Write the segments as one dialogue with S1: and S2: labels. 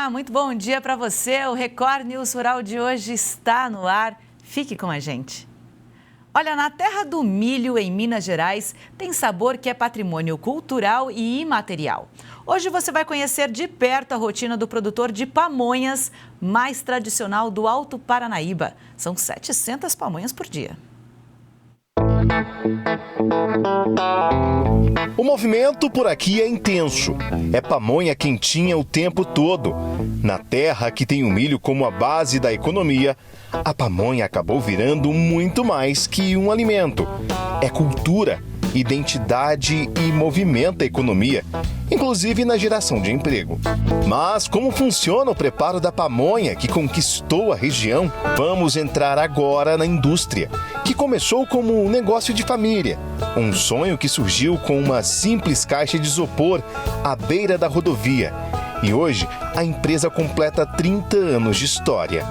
S1: Olá, muito bom dia para você. O Record News Rural de hoje está no ar. Fique com a gente. Olha, na terra do milho, em Minas Gerais, tem sabor que é patrimônio cultural e imaterial. Hoje você vai conhecer de perto a rotina do produtor de pamonhas mais tradicional do Alto Paranaíba. São 700 pamonhas por dia.
S2: O movimento por aqui é intenso. É pamonha quentinha o tempo todo. Na terra que tem o milho como a base da economia, a pamonha acabou virando muito mais que um alimento. É cultura, identidade e movimenta a economia, inclusive na geração de emprego. Mas como funciona o preparo da pamonha que conquistou a região? Vamos entrar agora na indústria, que começou como um negócio de família. Um sonho que surgiu com uma simples caixa de isopor à beira da rodovia. E hoje a empresa completa 30 anos de história.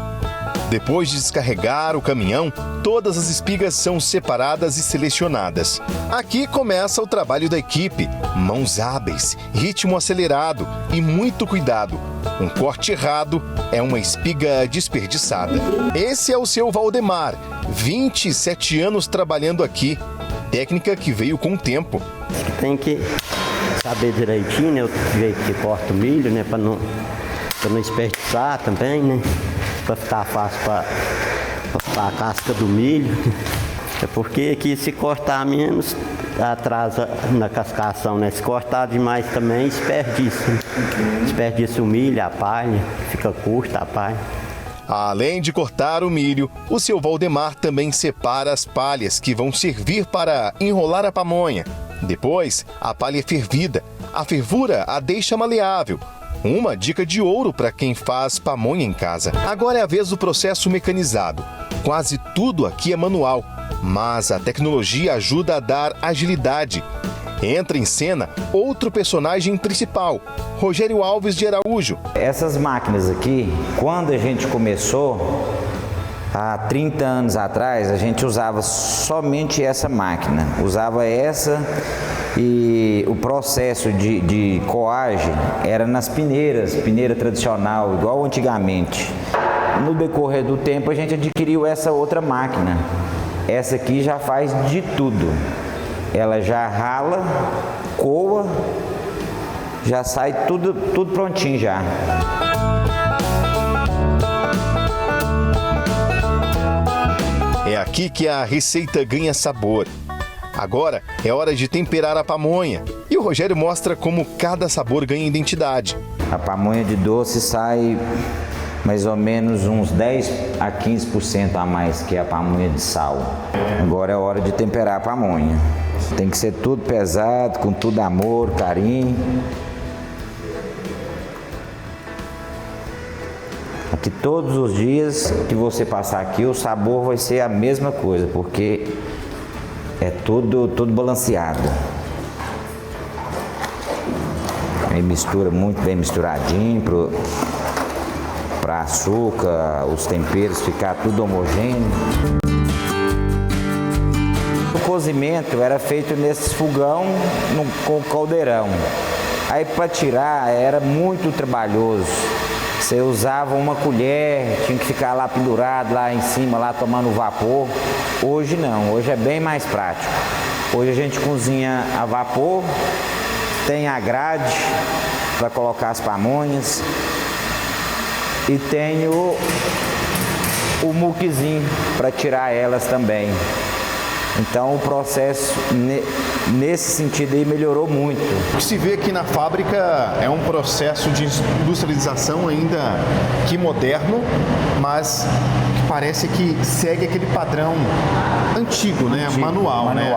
S2: Depois de descarregar o caminhão, todas as espigas são separadas e selecionadas. Aqui começa o trabalho da equipe. Mãos hábeis, ritmo acelerado e muito cuidado. Um corte errado é uma espiga desperdiçada. Esse é o seu Valdemar, 27 anos trabalhando aqui. Técnica que veio com o tempo.
S3: Tem que saber direitinho, né, o jeito que corta o milho, né, para não desperdiçar também, né, para ficar fácil para a casca do milho. É porque aqui se cortar menos, atrasa na cascação, né? Se cortar demais também, desperdiça. Desperdiça o milho, a palha, fica curta a palha.
S2: Além de cortar o milho, o seu Valdemar também separa as palhas que vão servir para enrolar a pamonha. Depois, a palha é fervida. A fervura a deixa maleável. Uma dica de ouro para quem faz pamonha em casa. Agora é a vez do processo mecanizado. Quase tudo aqui é manual, mas a tecnologia ajuda a dar agilidade. Entra em cena outro personagem principal, Rogério Alves de Araújo.
S4: Essas máquinas aqui, quando a gente começou, há 30 anos atrás, a gente usava somente essa máquina. Usava essa e o processo de coagem era nas peneiras, peneira tradicional, igual antigamente. No decorrer do tempo, a gente adquiriu essa outra máquina. Essa aqui já faz de tudo. Ela já rala, coa, já sai tudo prontinho já.
S2: É aqui que a receita ganha sabor. Agora é hora de temperar a pamonha. E o Rogério mostra como cada sabor ganha identidade.
S4: A pamonha de doce sai mais ou menos uns 10 a 15% a mais que a pamonha de sal. Agora é hora de temperar a pamonha. Tem que ser tudo pesado, com tudo amor, carinho. Aqui todos os dias que você passar aqui, o sabor vai ser a mesma coisa, porque é tudo balanceado. Aí mistura muito bem misturadinho para açúcar, os temperos ficar tudo homogêneo. O cozimento era feito nesses fogão com caldeirão. Aí para tirar era muito trabalhoso. Você usava uma colher, tinha que ficar lá pendurado, lá em cima, lá tomando vapor. Hoje não, hoje é bem mais prático. Hoje a gente cozinha a vapor, tem a grade para colocar as pamonhas e tem o muquezinho para tirar elas também. Então o processo nesse sentido aí melhorou muito.
S2: O que se vê aqui na fábrica é um processo de industrialização ainda que moderno, mas que parece que segue aquele padrão antigo, né? Manual. Né?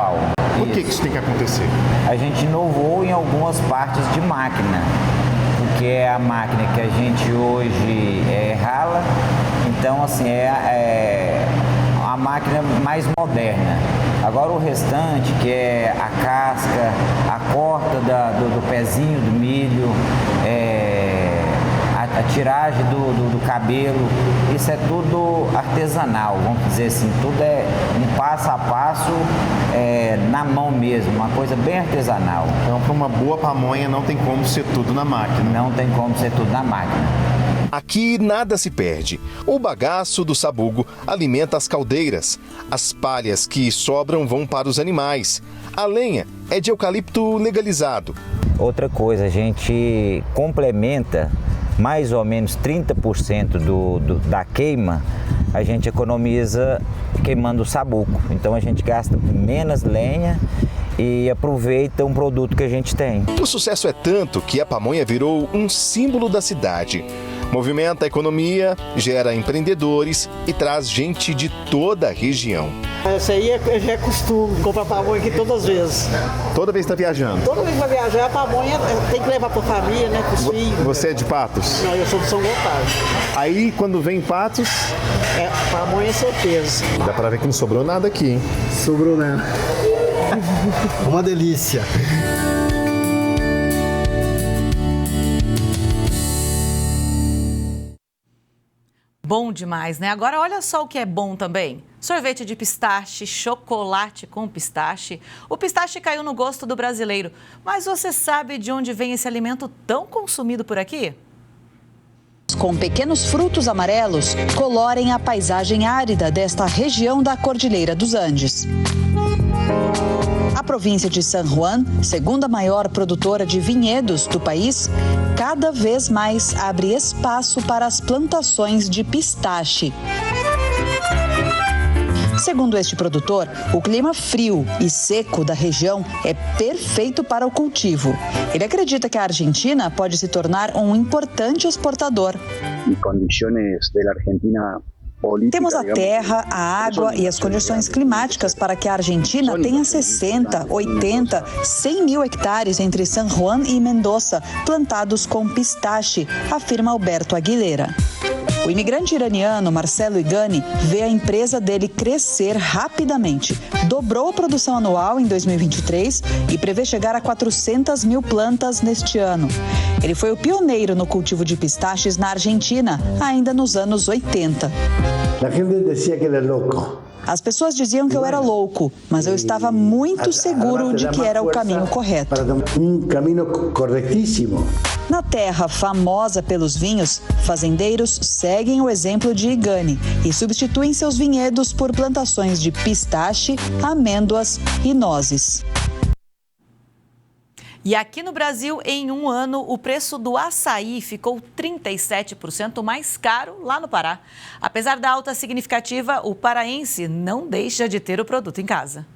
S2: Por que isso tem que acontecer?
S4: A gente inovou em algumas partes de máquina, porque é a máquina que a gente hoje rala, então assim é a máquina mais moderna. Agora o restante, que é a casca, a corta do pezinho do milho, a tiragem do cabelo, isso é tudo artesanal, vamos dizer assim, tudo é um passo a passo na mão mesmo, uma coisa bem artesanal.
S2: Então, para uma boa pamonha não tem como ser tudo na máquina.
S4: Não tem como ser tudo na máquina.
S2: Aqui nada se perde. O bagaço do sabugo alimenta as caldeiras. As palhas que sobram vão para os animais. A lenha é de eucalipto legalizado.
S4: Outra coisa, a gente complementa mais ou menos 30% da queima, a gente economiza queimando o sabugo. Então a gente gasta menos lenha e aproveita um produto que a gente tem.
S2: O sucesso é tanto que a pamonha virou um símbolo da cidade. Movimenta a economia, gera empreendedores e traz gente de toda a região.
S5: Essa aí já é costume, comprar pamonha aqui todas as vezes.
S2: Toda vez que está viajando?
S5: Toda vez que vai viajar, a pamonha tem que levar para a família, né, para os filhos.
S2: Você é de Patos?
S5: Não, eu sou de São Gotardo.
S2: Aí, quando vem em Patos...
S5: pamonha é certeza.
S2: Dá para ver que não sobrou nada aqui, hein?
S5: Sobrou nada. Uma delícia.
S1: Bom demais, né? Agora olha só o que é bom também. Sorvete de pistache, chocolate com pistache. O pistache caiu no gosto do brasileiro. Mas você sabe de onde vem esse alimento tão consumido por aqui?
S6: Com pequenos frutos amarelos, colorem a paisagem árida desta região da Cordilheira dos Andes. A província de San Juan, segunda maior produtora de vinhedos do país, cada vez mais abre espaço para as plantações de pistache. Segundo este produtor, o clima frio e seco da região é perfeito para o cultivo. Ele acredita que a Argentina pode se tornar um importante exportador. Temos a terra, a água e as condições climáticas para que a Argentina tenha 60, 80, 100 mil hectares entre San Juan e Mendoza plantados com pistache, afirma Alberto Aguilera. O imigrante iraniano Marcelo Igani vê a empresa dele crescer rapidamente. Dobrou a produção anual em 2023 e prevê chegar a 400 mil plantas neste ano. Ele foi o pioneiro no cultivo de pistaches na Argentina, ainda nos anos 80.
S7: A gente dizia que ele é louco.
S6: As pessoas diziam que eu era louco, mas eu estava muito seguro de que era o caminho correto.
S7: Um caminho corretíssimo.
S6: Na terra famosa pelos vinhos, fazendeiros seguem o exemplo de Igani e substituem seus vinhedos por plantações de pistache, amêndoas e nozes.
S1: E aqui no Brasil, em um ano, o preço do açaí ficou 37% mais caro lá no Pará. Apesar da alta significativa, o paraense não deixa de ter o produto em casa.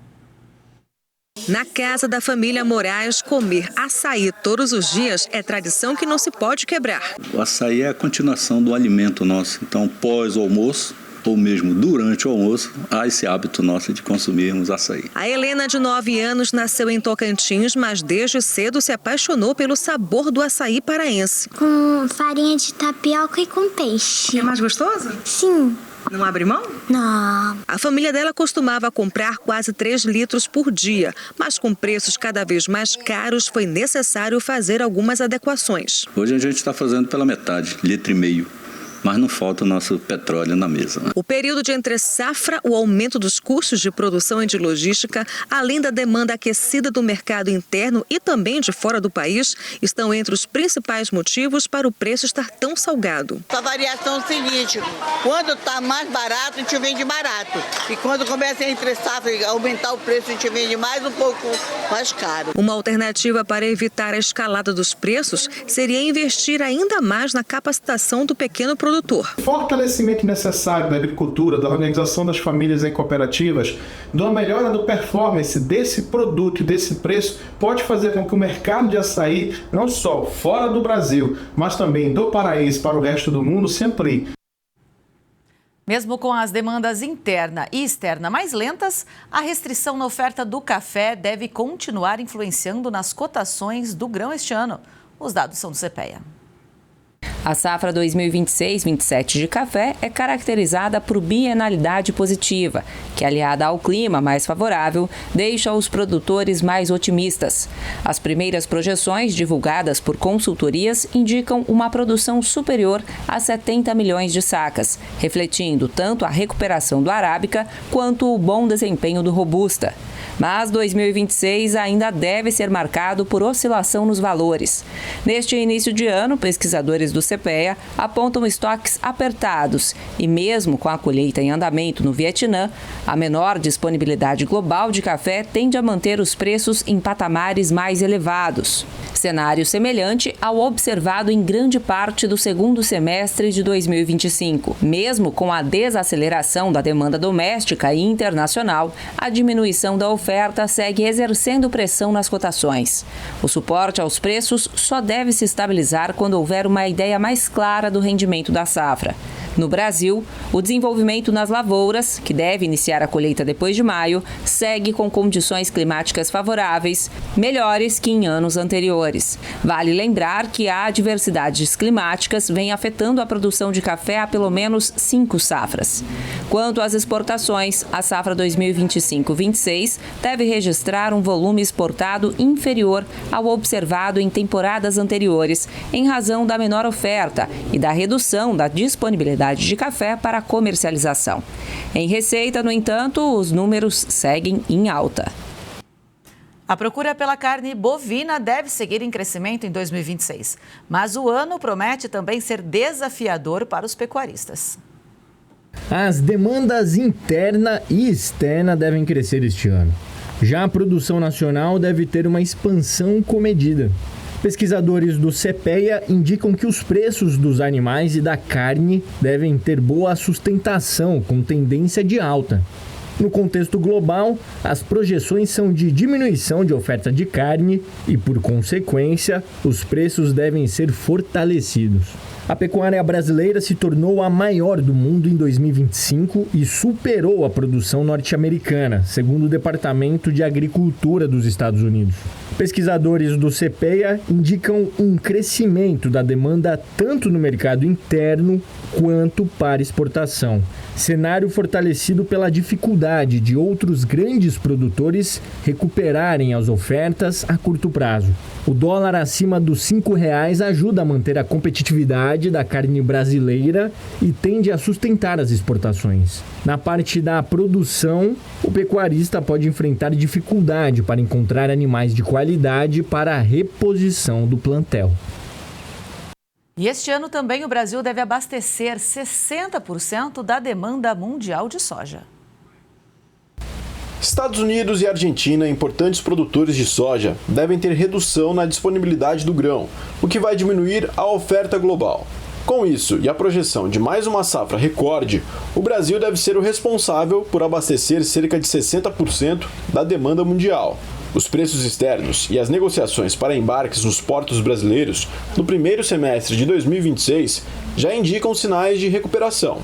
S8: Na casa da família Moraes, comer açaí todos os dias é tradição que não se pode quebrar.
S9: O açaí é a continuação do alimento nosso. Então, pós o almoço, ou mesmo durante o almoço, há esse hábito nosso de consumirmos açaí.
S8: A Helena, de 9 anos, nasceu em Tocantins, mas desde cedo se apaixonou pelo sabor do açaí paraense.
S10: Com farinha de tapioca e com peixe.
S8: É mais gostoso?
S10: Sim.
S8: Não abre mão?
S10: Não.
S8: A família dela costumava comprar quase 3 litros por dia, mas com preços cada vez mais caros, foi necessário fazer algumas adequações.
S9: Hoje a gente está fazendo pela metade, 1,5 litro. Mas não falta o nosso petróleo na mesa, né?
S8: O período de entre-safra, o aumento dos custos de produção e de logística, além da demanda aquecida do mercado interno e também de fora do país, estão entre os principais motivos para o preço estar tão salgado.
S11: A variação é o seguinte, quando está mais barato, a gente vende barato. E quando começa a entre-safra e aumentar o preço, a gente vende mais um pouco mais caro.
S8: Uma alternativa para evitar a escalada dos preços seria investir ainda mais na capacitação do pequeno produtor.
S12: Fortalecimento necessário da agricultura, da organização das famílias em cooperativas, da melhora do performance desse produto e desse preço pode fazer com que o mercado de açaí, não só fora do Brasil, mas também do paraense para o resto do mundo, se amplie.
S1: Mesmo com as demandas interna e externa mais lentas, a restrição na oferta do café deve continuar influenciando nas cotações do grão este ano. Os dados são do CPEA.
S13: A safra 2026-27 de café é caracterizada por bienalidade positiva, que, aliada ao clima mais favorável, deixa os produtores mais otimistas. As primeiras projeções divulgadas por consultorias indicam uma produção superior a 70 milhões de sacas, refletindo tanto a recuperação do arábica quanto o bom desempenho do robusta. Mas 2026 ainda deve ser marcado por oscilação nos valores. Neste início de ano, pesquisadores do CPEA apontam estoques apertados e mesmo com a colheita em andamento no Vietnã, a menor disponibilidade global de café tende a manter os preços em patamares mais elevados. Cenário semelhante ao observado em grande parte do segundo semestre de 2025. Mesmo com a desaceleração da demanda doméstica e internacional, a diminuição da oferta segue exercendo pressão nas cotações. O suporte aos preços só deve se estabilizar quando houver uma ideia mais clara do rendimento da safra. No Brasil, o desenvolvimento nas lavouras, que deve iniciar a colheita depois de maio, segue com condições climáticas favoráveis, melhores que em anos anteriores. Vale lembrar que a adversidades climáticas vem afetando a produção de café há pelo menos 5 safras. Quanto às exportações, a safra 2025-26 deve registrar um volume exportado inferior ao observado em temporadas anteriores, em razão da menor oferta e da redução da disponibilidade de café para comercialização. Em receita, no entanto, os números seguem em alta.
S1: A procura pela carne bovina deve seguir em crescimento em 2026, mas o ano promete também ser desafiador para os pecuaristas.
S14: As demandas interna e externa devem crescer este ano. Já a produção nacional deve ter uma expansão comedida. Pesquisadores do CPEA indicam que os preços dos animais e da carne devem ter boa sustentação, com tendência de alta. No contexto global, as projeções são de diminuição de oferta de carne e, por consequência, os preços devem ser fortalecidos. A pecuária brasileira se tornou a maior do mundo em 2025 e superou a produção norte-americana, segundo o Departamento de Agricultura dos Estados Unidos. Pesquisadores do CPEA indicam um crescimento da demanda tanto no mercado interno quanto para exportação. Cenário fortalecido pela dificuldade de outros grandes produtores recuperarem as ofertas a curto prazo. O dólar acima dos R$5 ajuda a manter a competitividade da carne brasileira e tende a sustentar as exportações. Na parte da produção, o pecuarista pode enfrentar dificuldade para encontrar animais de qualidade para a reposição do plantel.
S1: E este ano também o Brasil deve abastecer 60% da demanda mundial de soja.
S2: Estados Unidos e Argentina, importantes produtores de soja, devem ter redução na disponibilidade do grão, o que vai diminuir a oferta global. Com isso e a projeção de mais uma safra recorde, o Brasil deve ser o responsável por abastecer cerca de 60% da demanda mundial. Os preços externos e as negociações para embarques nos portos brasileiros no primeiro semestre de 2026 já indicam sinais de recuperação.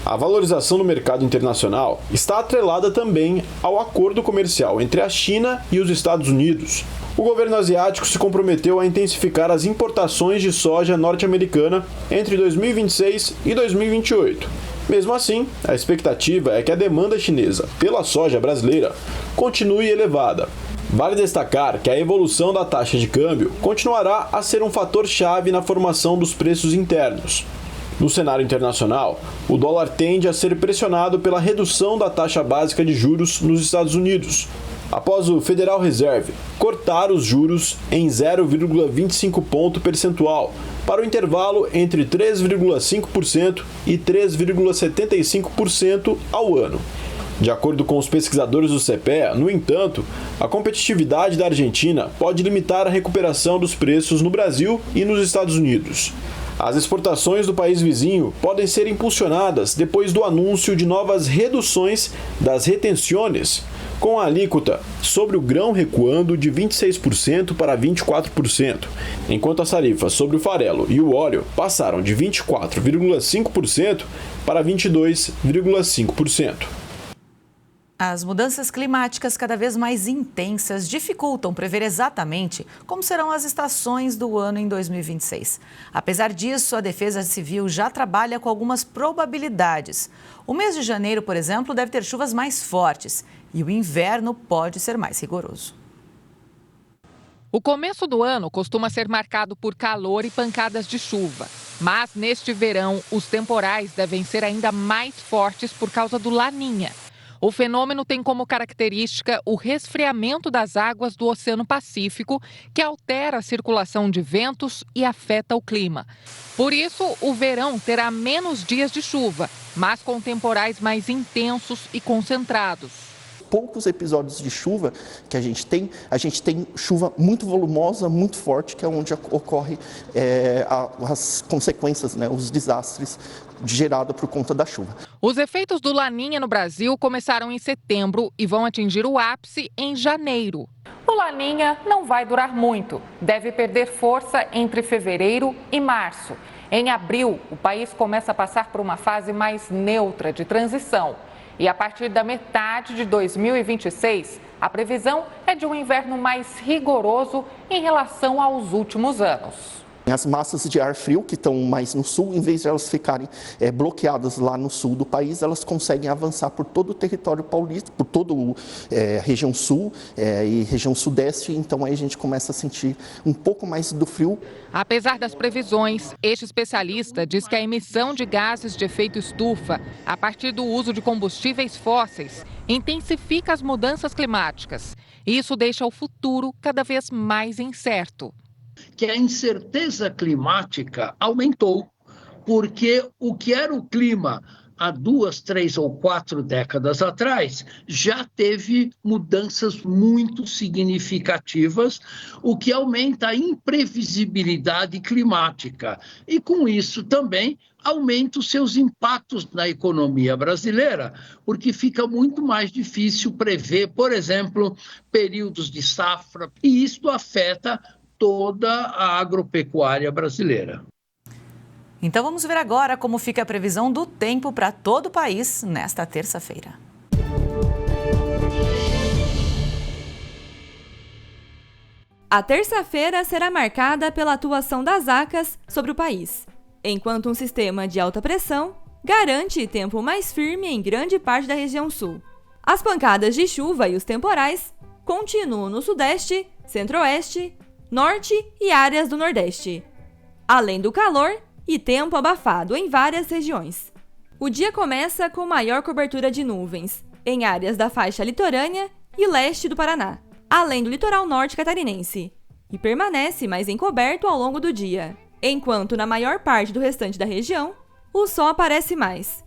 S2: A valorização no mercado internacional está atrelada também ao acordo comercial entre a China e os Estados Unidos. O governo asiático se comprometeu a intensificar as importações de soja norte-americana entre 2026 e 2028. Mesmo assim, a expectativa é que a demanda chinesa pela soja brasileira continue elevada. Vale destacar que a evolução da taxa de câmbio continuará a ser um fator-chave na formação dos preços internos. No cenário internacional, o dólar tende a ser pressionado pela redução da taxa básica de juros nos Estados Unidos, após o Federal Reserve cortar os juros em 0,25 ponto percentual para o intervalo entre 3,5% e 3,75% ao ano. De acordo com os pesquisadores do CPEA, no entanto, a competitividade da Argentina pode limitar a recuperação dos preços no Brasil e nos Estados Unidos. As exportações do país vizinho podem ser impulsionadas depois do anúncio de novas reduções das retenções, com a alíquota sobre o grão recuando de 26% para 24%, enquanto as tarifas sobre o farelo e o óleo passaram de 24,5% para 22,5%.
S1: As mudanças climáticas cada vez mais intensas dificultam prever exatamente como serão as estações do ano em 2026. Apesar disso, a Defesa Civil já trabalha com algumas probabilidades. O mês de janeiro, por exemplo, deve ter chuvas mais fortes e o inverno pode ser mais rigoroso.
S15: O começo do ano costuma ser marcado por calor e pancadas de chuva. Mas neste verão, os temporais devem ser ainda mais fortes por causa do Laninha. O fenômeno tem como característica o resfriamento das águas do Oceano Pacífico, que altera a circulação de ventos e afeta o clima. Por isso, o verão terá menos dias de chuva, mas com temporais mais intensos e concentrados.
S16: Poucos episódios de chuva que a gente tem chuva muito volumosa, muito forte, que é onde ocorre as consequências, né, os desastres gerados por conta da chuva.
S15: Os efeitos do Laninha no Brasil começaram em setembro e vão atingir o ápice em janeiro. O Laninha não vai durar muito, deve perder força entre fevereiro e março. Em abril, o país começa a passar por uma fase mais neutra de transição. E a partir da metade de 2026, a previsão é de um inverno mais rigoroso em relação aos últimos anos.
S16: As massas de ar frio que estão mais no sul, em vez de elas ficarem bloqueadas lá no sul do país, elas conseguem avançar por todo o território paulista, por toda a região sul e região sudeste, então aí a gente começa a sentir um pouco mais do frio.
S15: Apesar das previsões, este especialista diz que a emissão de gases de efeito estufa, a partir do uso de combustíveis fósseis, intensifica as mudanças climáticas. Isso deixa o futuro cada vez mais incerto.
S17: Que a incerteza climática aumentou, porque o que era o clima há 2, 3 ou 4 décadas atrás já teve mudanças muito significativas, o que aumenta a imprevisibilidade climática e, com isso, também aumenta os seus impactos na economia brasileira, porque fica muito mais difícil prever, por exemplo, períodos de safra, e isso afeta toda a agropecuária brasileira.
S1: Então vamos ver agora como fica a previsão do tempo para todo o país nesta terça-feira.
S18: A terça-feira será marcada pela atuação das ACAS sobre o país, enquanto um sistema de alta pressão garante tempo mais firme em grande parte da região sul. As pancadas de chuva e os temporais continuam no sudeste, centro-oeste, norte e áreas do nordeste, além do calor e tempo abafado em várias regiões. O dia começa com maior cobertura de nuvens em áreas da faixa litorânea e leste do Paraná, além do litoral norte catarinense, e permanece mais encoberto ao longo do dia, enquanto na maior parte do restante da região, o sol aparece mais.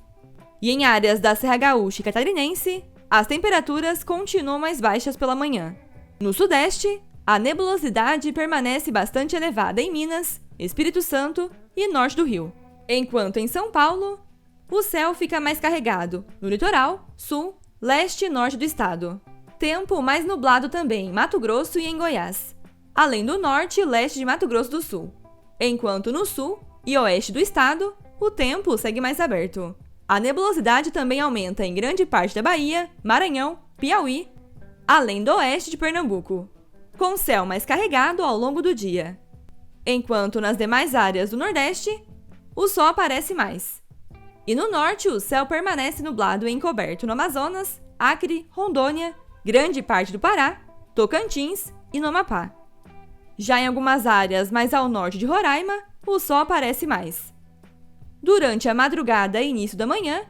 S18: E em áreas da Serra Gaúcha e Catarinense, as temperaturas continuam mais baixas pela manhã. No sudeste, a nebulosidade permanece bastante elevada em Minas, Espírito Santo e norte do Rio, enquanto em São Paulo, o céu fica mais carregado no litoral, sul, leste e norte do estado. Tempo mais nublado também em Mato Grosso e em Goiás, além do norte e leste de Mato Grosso do Sul, enquanto no sul e oeste do estado, o tempo segue mais aberto. A nebulosidade também aumenta em grande parte da Bahia, Maranhão, Piauí, além do oeste de Pernambuco, com céu mais carregado ao longo do dia. Enquanto nas demais áreas do Nordeste, o sol aparece mais. E no Norte, o céu permanece nublado e encoberto no Amazonas, Acre, Rondônia, grande parte do Pará, Tocantins e no Amapá. Já em algumas áreas mais ao norte de Roraima, o sol aparece mais. Durante a madrugada e início da manhã,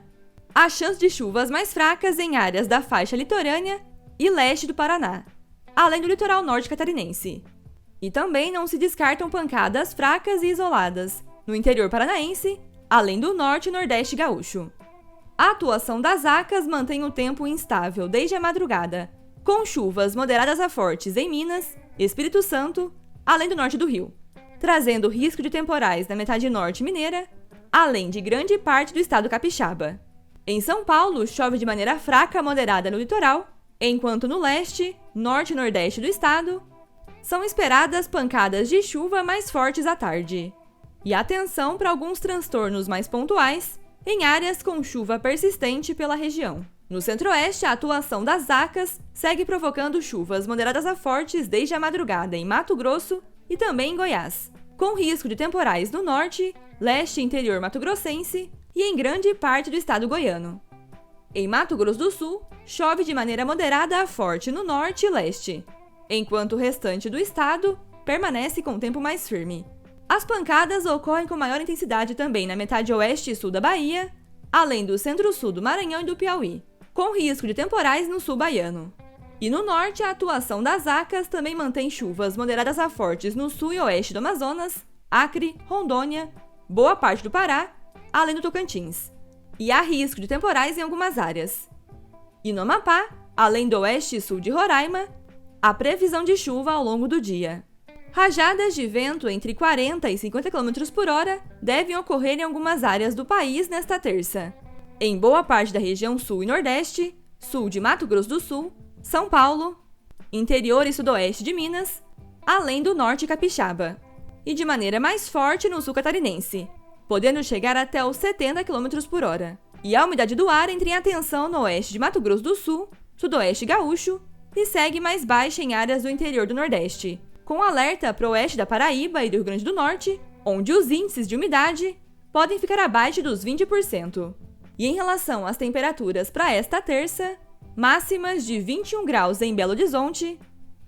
S18: há chance de chuvas mais fracas em áreas da faixa litorânea e leste do Paraná, além do litoral norte catarinense. E também não se descartam pancadas fracas e isoladas no interior paranaense, além do norte e nordeste gaúcho. A atuação das ACAS mantém o tempo instável desde a madrugada, com chuvas moderadas a fortes em Minas, Espírito Santo, além do norte do Rio, trazendo risco de temporais na metade norte mineira, além de grande parte do estado capixaba. Em São Paulo, chove de maneira fraca a moderada no litoral, enquanto no leste, norte e nordeste do estado, são esperadas pancadas de chuva mais fortes à tarde. E atenção para alguns transtornos mais pontuais em áreas com chuva persistente pela região. No centro-oeste, a atuação das ACAS segue provocando chuvas moderadas a fortes desde a madrugada em Mato Grosso e também em Goiás, com risco de temporais no norte, leste e interior mato-grossense e em grande parte do estado goiano. Em Mato Grosso do Sul, chove de maneira moderada a forte no norte e leste, enquanto o restante do estado permanece com tempo mais firme. As pancadas ocorrem com maior intensidade também na metade oeste e sul da Bahia, além do centro-sul do Maranhão e do Piauí. com risco de temporais no sul baiano. E no norte, a atuação das ACAS também mantém chuvas moderadas a fortes no sul e oeste do Amazonas, Acre, Rondônia, boa parte do Pará, além do Tocantins. E há risco de temporais em algumas áreas. E no Amapá, além do oeste e sul de Roraima, há previsão de chuva ao longo do dia. Rajadas de vento entre 40 e 50 km por hora devem ocorrer em algumas áreas do país nesta terça. Em boa parte da região sul e nordeste, sul de Mato Grosso do Sul, São Paulo, interior e sudoeste de Minas, além do norte capixaba. E de maneira mais forte no sul catarinense, podendo chegar até os 70 km por hora. E a umidade do ar entra em atenção no oeste de Mato Grosso do Sul, sudoeste gaúcho, e segue mais baixa em áreas do interior do Nordeste, com alerta para o oeste da Paraíba e do Rio Grande do Norte, onde os índices de umidade podem ficar abaixo dos 20%. E em relação às temperaturas para esta terça, máximas de 21 graus em Belo Horizonte,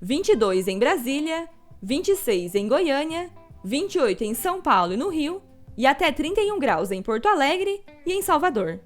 S18: 22 em Brasília, 26 em Goiânia, 28 em São Paulo e no Rio, e até 31 graus em Porto Alegre e em Salvador.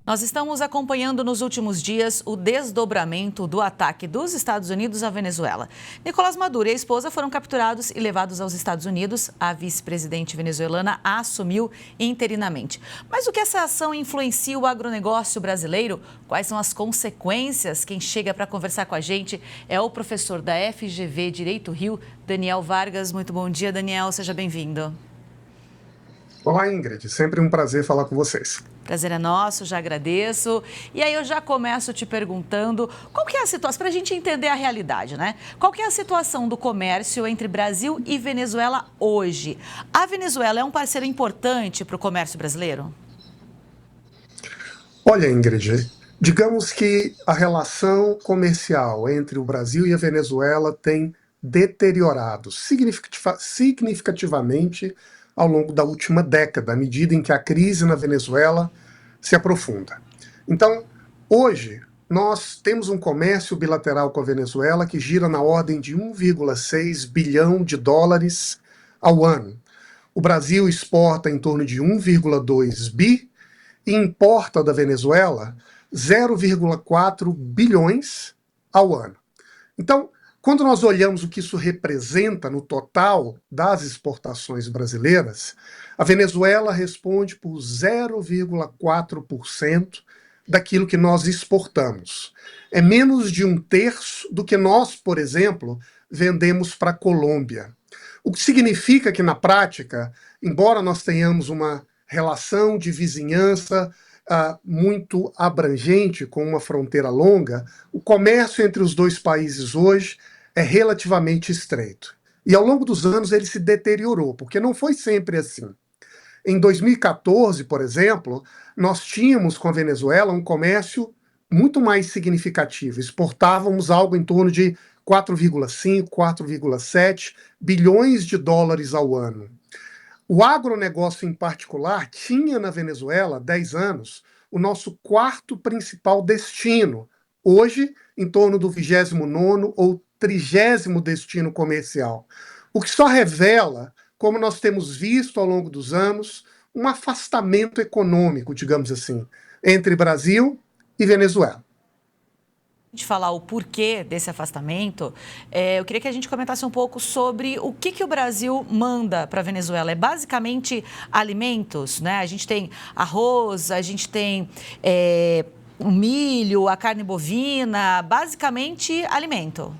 S1: Nós estamos acompanhando nos últimos dias o desdobramento do ataque dos Estados Unidos à Venezuela. Nicolás Maduro e a esposa foram capturados e levados aos Estados Unidos. A vice-presidente venezuelana assumiu interinamente. Mas o que essa ação influencia o agronegócio brasileiro? Quais são as consequências? Quem chega para conversar com a gente é o professor da FGV Direito Rio, Daniel Vargas. Muito bom dia, Daniel. Seja bem-vindo.
S19: Olá, Ingrid. Sempre um prazer falar com vocês.
S1: Prazer é nosso, já agradeço. E aí eu já começo te perguntando qual que é a situação, para a gente entender a realidade, né? Qual que é a situação do comércio entre Brasil e Venezuela hoje? A Venezuela é um parceiro importante para o comércio brasileiro?
S19: Olha, Ingrid, digamos que a relação comercial entre o Brasil e a Venezuela tem deteriorado significativamente ao longo da última década, à medida em que a crise na Venezuela se aprofunda. Então, hoje, nós temos um comércio bilateral com a Venezuela que gira na ordem de 1,6 bilhão de dólares ao ano. O Brasil exporta em torno de 1,2 bi e importa da Venezuela 0,4 bilhões ao ano. Então, quando nós olhamos o que isso representa no total das exportações brasileiras, a Venezuela responde por 0,4% daquilo que nós exportamos. É menos de 1/3 do que nós, por exemplo, vendemos para a Colômbia. O que significa que, na prática, embora nós tenhamos uma relação de vizinhança muito abrangente, com uma fronteira longa, o comércio entre os dois países hoje é relativamente estreito. E ao longo dos anos ele se deteriorou, porque não foi sempre assim. Em 2014, por exemplo, nós tínhamos com a Venezuela um comércio muito mais significativo. Exportávamos algo em torno de 4,5, 4,7 bilhões de dólares ao ano. O agronegócio em particular tinha na Venezuela, há 10 anos, o nosso quarto principal destino. Hoje, em torno do 29º ou 30º destino comercial. O que só revela, como nós temos visto ao longo dos anos, um afastamento econômico, digamos assim, entre Brasil e Venezuela.
S1: De falar o porquê desse afastamento, eu queria que a gente comentasse um pouco sobre o que o Brasil manda para a Venezuela. É basicamente alimentos, né? A gente tem arroz, a gente tem o milho, a carne bovina, basicamente alimento.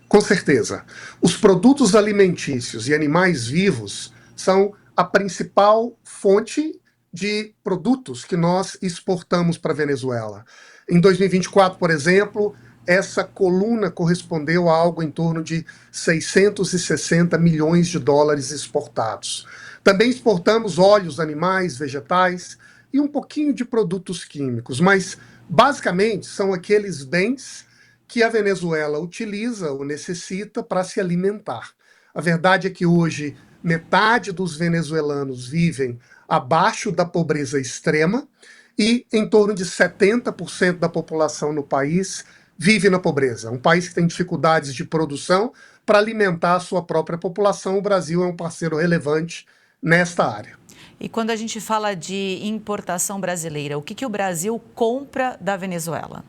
S19: Com certeza. Os produtos alimentícios e animais vivos são a principal fonte de produtos que nós exportamos para a Venezuela. Em 2024, por exemplo, essa coluna correspondeu a algo em torno de 660 milhões de dólares exportados. Também exportamos óleos animais, vegetais e um pouquinho de produtos químicos, mas basicamente são aqueles bens que a Venezuela utiliza ou necessita para se alimentar. A verdade é que hoje metade dos venezuelanos vivem abaixo da pobreza extrema e em torno de 70% da população no país vive na pobreza. Um país que tem dificuldades de produção para alimentar a sua própria população. O Brasil é um parceiro relevante nesta área.
S1: E quando a gente fala de importação brasileira, o que o Brasil compra da Venezuela?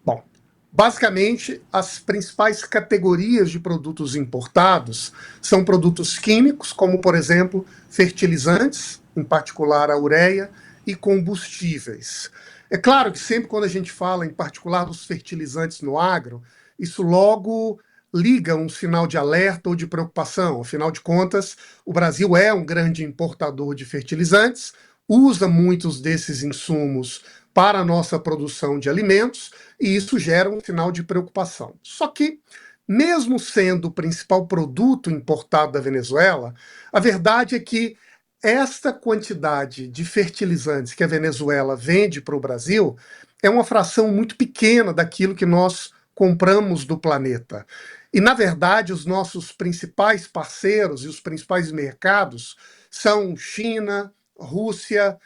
S19: Bom, basicamente, as principais categorias de produtos importados são produtos químicos, como, por exemplo, fertilizantes, em particular a ureia, e combustíveis. É claro que sempre quando a gente fala, em particular, dos fertilizantes no agro, isso logo liga um sinal de alerta ou de preocupação. Afinal de contas, o Brasil é um grande importador de fertilizantes, usa muitos desses insumos para a nossa produção de alimentos, e isso gera um sinal de preocupação. Só que, mesmo sendo o principal produto importado da Venezuela, a verdade é que esta quantidade de fertilizantes que a Venezuela vende para o Brasil é uma fração muito pequena daquilo que nós compramos do planeta. E, na verdade, os nossos principais parceiros e os principais mercados são China, Rússia,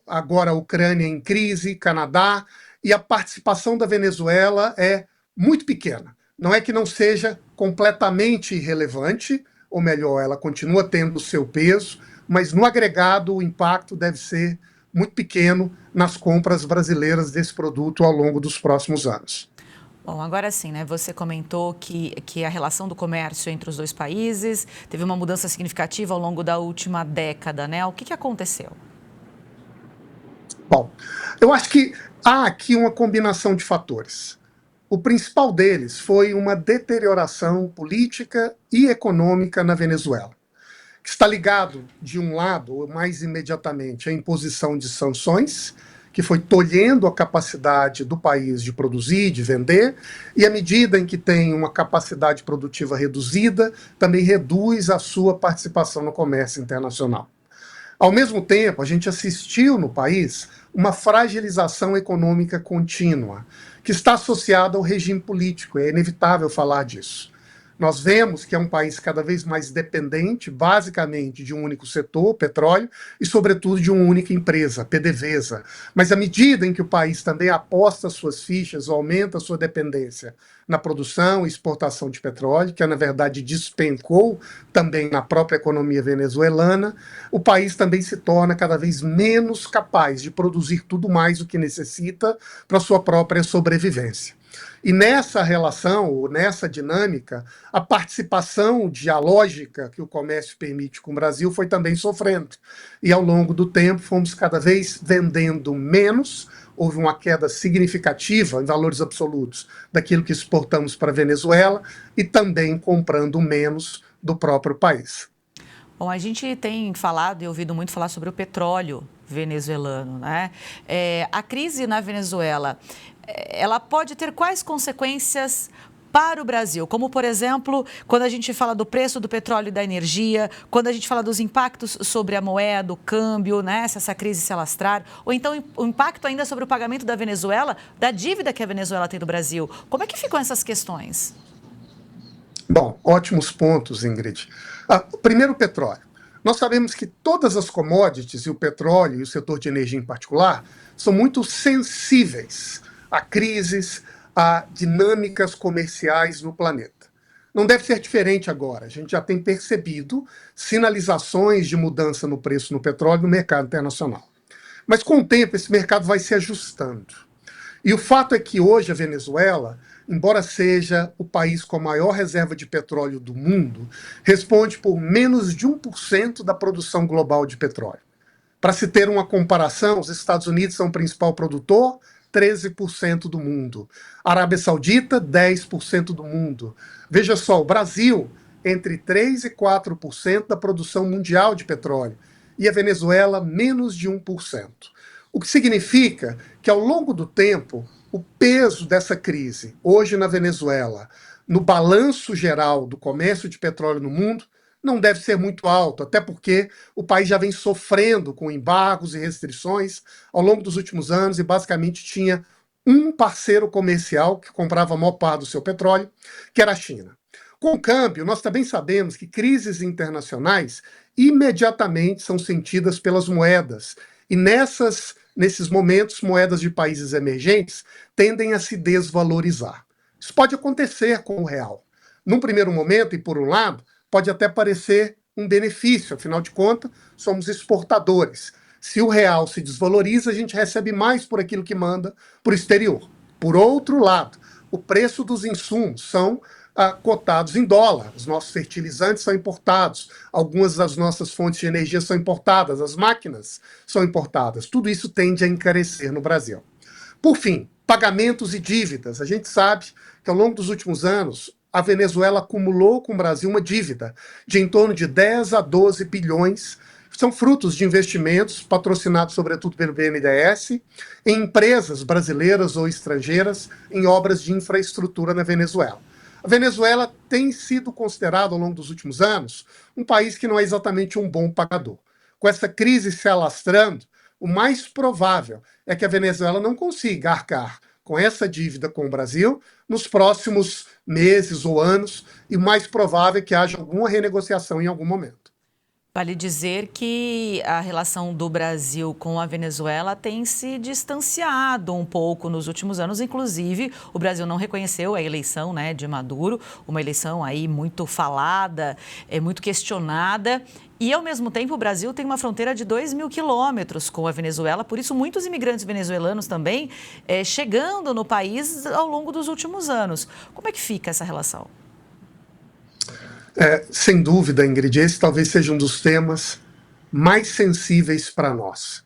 S19: agora a Ucrânia em crise, Canadá, e a participação da Venezuela é muito pequena. Não é que não seja completamente irrelevante, ou melhor, ela continua tendo o seu peso, mas no agregado o impacto deve ser muito pequeno nas compras brasileiras desse produto ao longo dos próximos anos.
S1: Bom, agora sim, né? Você comentou que a relação do comércio entre os dois países teve uma mudança significativa ao longo da última década, né? O que aconteceu?
S19: Bom, eu acho que há aqui uma combinação de fatores. O principal deles foi uma deterioração política e econômica na Venezuela, que está ligado, de um lado, ou mais imediatamente, à imposição de sanções, que foi tolhendo a capacidade do país de produzir, de vender, e à medida em que tem uma capacidade produtiva reduzida, também reduz a sua participação no comércio internacional. Ao mesmo tempo, a gente assistiu no país uma fragilização econômica contínua, que está associada ao regime político, é inevitável falar disso. Nós vemos que é um país cada vez mais dependente, basicamente, de um único setor, petróleo, e, sobretudo, de uma única empresa, PDVSA. Mas, à medida em que o país também aposta suas fichas, ou aumenta a sua dependência na produção e exportação de petróleo, que, na verdade, despencou também na própria economia venezuelana, o país também se torna cada vez menos capaz de produzir tudo mais o que necessita para sua própria sobrevivência. E nessa relação, ou nessa dinâmica, a participação dialógica que o comércio permite com o Brasil foi também sofrendo. E ao longo do tempo fomos cada vez vendendo menos, houve uma queda significativa em valores absolutos daquilo que exportamos para a Venezuela e também comprando menos do próprio país.
S1: Bom, a gente tem falado e ouvido muito falar sobre o petróleo venezuelano, né? A crise na Venezuela, ela pode ter quais consequências para o Brasil? Como, por exemplo, quando a gente fala do preço do petróleo e da energia, quando a gente fala dos impactos sobre a moeda, o câmbio, né, se essa crise se alastrar, ou então o impacto ainda sobre o pagamento da Venezuela, da dívida que a Venezuela tem do Brasil. Como é que ficam essas questões?
S19: Bom, ótimos pontos, Ingrid. Primeiro, o petróleo. Nós sabemos que todas as commodities, e o petróleo e o setor de energia em particular, são muito sensíveis a crises, a dinâmicas comerciais no planeta. Não deve ser diferente agora. A gente já tem percebido sinalizações de mudança no preço no petróleo no mercado internacional. Mas com o tempo esse mercado vai se ajustando. E o fato é que hoje a Venezuela, embora seja o país com a maior reserva de petróleo do mundo, responde por menos de 1% da produção global de petróleo. Para se ter uma comparação, os Estados Unidos são o principal produtor, 13% do mundo. A Arábia Saudita, 10% do mundo. Veja só, o Brasil, entre 3% e 4% da produção mundial de petróleo. E a Venezuela, menos de 1%. O que significa que, ao longo do tempo, o peso dessa crise, hoje na Venezuela, no balanço geral do comércio de petróleo no mundo, não deve ser muito alto, até porque o país já vem sofrendo com embargos e restrições ao longo dos últimos anos e basicamente tinha um parceiro comercial que comprava a maior parte do seu petróleo, que era a China. Com o câmbio, nós também sabemos que crises internacionais imediatamente são sentidas pelas moedas e nesses momentos, moedas de países emergentes tendem a se desvalorizar. Isso pode acontecer com o real. Num primeiro momento, e por um lado, pode até parecer um benefício, afinal de contas, somos exportadores. Se o real se desvaloriza, a gente recebe mais por aquilo que manda para o exterior. Por outro lado, o preço dos insumos são cotados em dólar, os nossos fertilizantes são importados, algumas das nossas fontes de energia são importadas, as máquinas são importadas, tudo isso tende a encarecer no Brasil. Por fim, pagamentos e dívidas. A gente sabe que ao longo dos últimos anos, a Venezuela acumulou com o Brasil uma dívida de em torno de 10 a 12 bilhões, são frutos de investimentos patrocinados sobretudo pelo BNDES em empresas brasileiras ou estrangeiras em obras de infraestrutura na Venezuela. A Venezuela tem sido considerada, ao longo dos últimos anos, um país que não é exatamente um bom pagador. Com essa crise se alastrando, o mais provável é que a Venezuela não consiga arcar com essa dívida com o Brasil nos próximos meses ou anos, e o mais provável é que haja alguma renegociação em algum momento.
S1: Vale dizer que a relação do Brasil com a Venezuela tem se distanciado um pouco nos últimos anos. Inclusive, o Brasil não reconheceu a eleição, né, de Maduro, uma eleição aí muito falada, muito questionada. E, ao mesmo tempo, o Brasil tem uma fronteira de 2.000 quilômetros com a Venezuela. Por isso, muitos imigrantes venezuelanos também chegando no país ao longo dos últimos anos. Como é que fica essa relação?
S19: Sem dúvida, Ingrid, esse talvez seja um dos temas mais sensíveis para nós.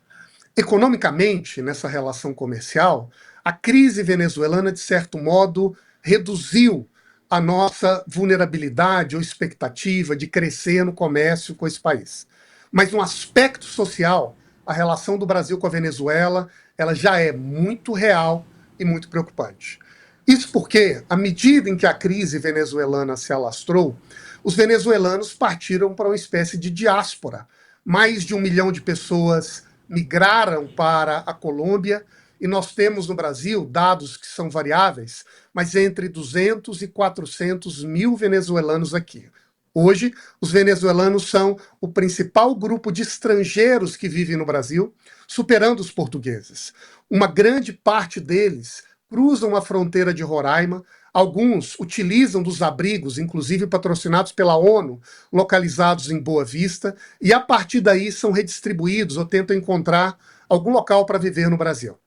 S19: Economicamente, nessa relação comercial, a crise venezuelana, de certo modo, reduziu a nossa vulnerabilidade ou expectativa de crescer no comércio com esse país. Mas no aspecto social, a relação do Brasil com a Venezuela, ela já é muito real e muito preocupante. Isso porque, à medida em que a crise venezuelana se alastrou, os venezuelanos partiram para uma espécie de diáspora. Mais de 1 milhão de pessoas migraram para a Colômbia e nós temos no Brasil dados que são variáveis, mas entre 200 e 400 mil venezuelanos aqui. Hoje, os venezuelanos são o principal grupo de estrangeiros que vivem no Brasil, superando os portugueses. Uma grande parte deles cruzam a fronteira de Roraima. Alguns utilizam dos abrigos, inclusive patrocinados pela ONU, localizados em Boa Vista, e a partir daí são redistribuídos ou tentam encontrar algum local para viver no Brasil.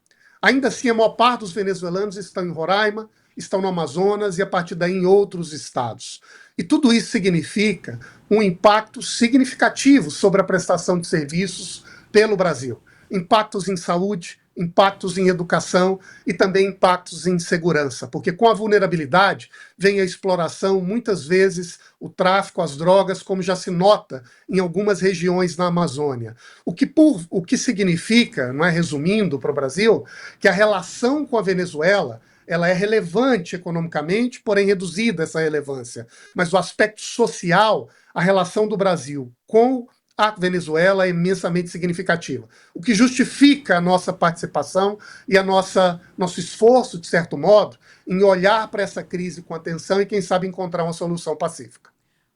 S19: Ainda assim, a maior parte dos venezuelanos estão em Roraima, estão no Amazonas e a partir daí em outros estados. E tudo isso significa um impacto significativo sobre a prestação de serviços pelo Brasil. Impactos em saúde, impactos em educação e também impactos em segurança, porque com a vulnerabilidade vem a exploração, muitas vezes o tráfico, as drogas, como já se nota em algumas regiões na Amazônia. O que significa, não é, resumindo para o Brasil, que a relação com a Venezuela ela é relevante economicamente, porém reduzida essa relevância. Mas o aspecto social, a relação do Brasil com a Venezuela é imensamente significativa, o que justifica a nossa participação e nosso esforço, de certo modo, em olhar para essa crise com atenção e, quem sabe, encontrar uma solução pacífica.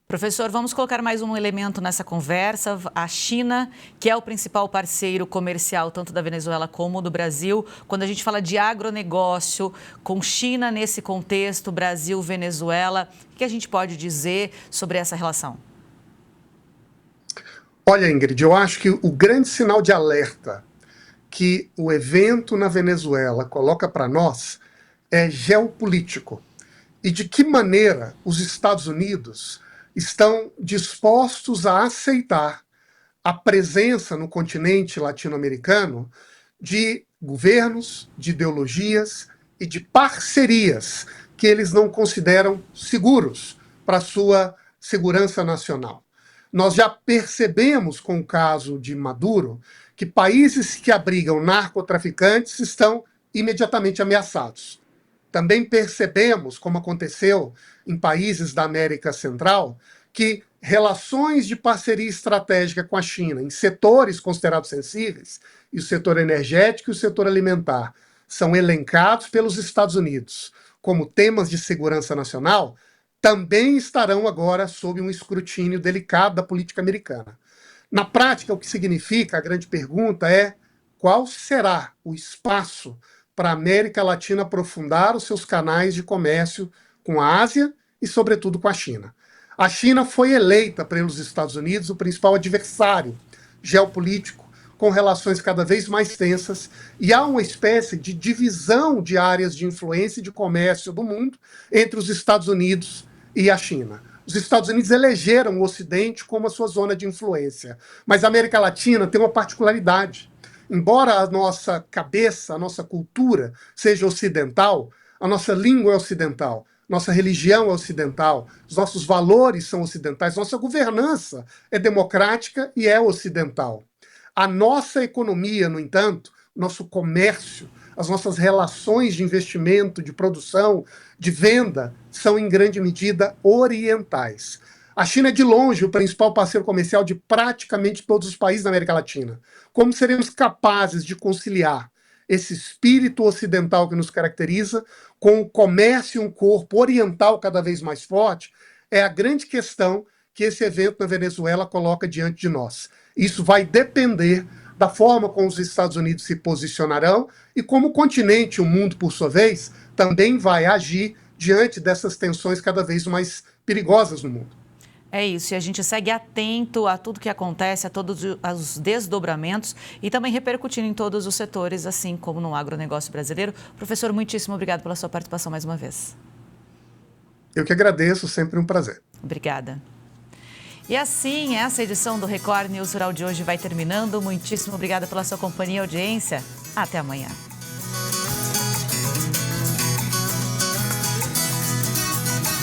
S1: Professor, vamos colocar mais um elemento nessa conversa, a China, que é o principal parceiro comercial tanto da Venezuela como do Brasil. Quando a gente fala de agronegócio, com China nesse contexto, Brasil, Venezuela, o que a gente pode dizer sobre essa relação?
S19: Olha, Ingrid, eu acho que o grande sinal de alerta que o evento na Venezuela coloca para nós é geopolítico. E de que maneira os Estados Unidos estão dispostos a aceitar a presença no continente latino-americano de governos, de ideologias e de parcerias que eles não consideram seguros para a sua segurança nacional. Nós já percebemos com o caso de Maduro que países que abrigam narcotraficantes estão imediatamente ameaçados. Também percebemos, como aconteceu em países da América Central, que relações de parceria estratégica com a China em setores considerados sensíveis, e o setor energético e o setor alimentar, são elencados pelos Estados Unidos como temas de segurança nacional, também estarão agora sob um escrutínio delicado da política americana. Na prática, o que significa, a grande pergunta é qual será o espaço para a América Latina aprofundar os seus canais de comércio com a Ásia e, sobretudo, com a China. A China foi eleita pelos Estados Unidos o principal adversário geopolítico, com relações cada vez mais tensas, e há uma espécie de divisão de áreas de influência e de comércio do mundo entre os Estados Unidos e a China. Os Estados Unidos elegeram o Ocidente como a sua zona de influência, mas a América Latina tem uma particularidade. Embora a nossa cabeça, a nossa cultura seja ocidental, a nossa língua é ocidental, nossa religião é ocidental, os nossos valores são ocidentais, nossa governança é democrática e é ocidental. A nossa economia, no entanto, nosso comércio, as nossas relações de investimento, de produção, de venda, são em grande medida orientais. A China é de longe o principal parceiro comercial de praticamente todos os países da América Latina. Como seremos capazes de conciliar esse espírito ocidental que nos caracteriza com o comércio e um corpo oriental cada vez mais forte é a grande questão que esse evento na Venezuela coloca diante de nós. Isso vai depender da forma como os Estados Unidos se posicionarão e como o continente, o mundo, por sua vez, também vai agir diante dessas tensões cada vez mais perigosas no mundo.
S1: É isso, e a gente segue atento a tudo que acontece, a todos os desdobramentos e também repercutindo em todos os setores, assim como no agronegócio brasileiro. Professor, muitíssimo obrigado pela sua participação mais uma vez.
S19: Eu que agradeço, sempre um prazer.
S1: Obrigada. E assim, essa edição do Record News Rural de hoje vai terminando. Muitíssimo obrigada pela sua companhia e audiência. Até amanhã.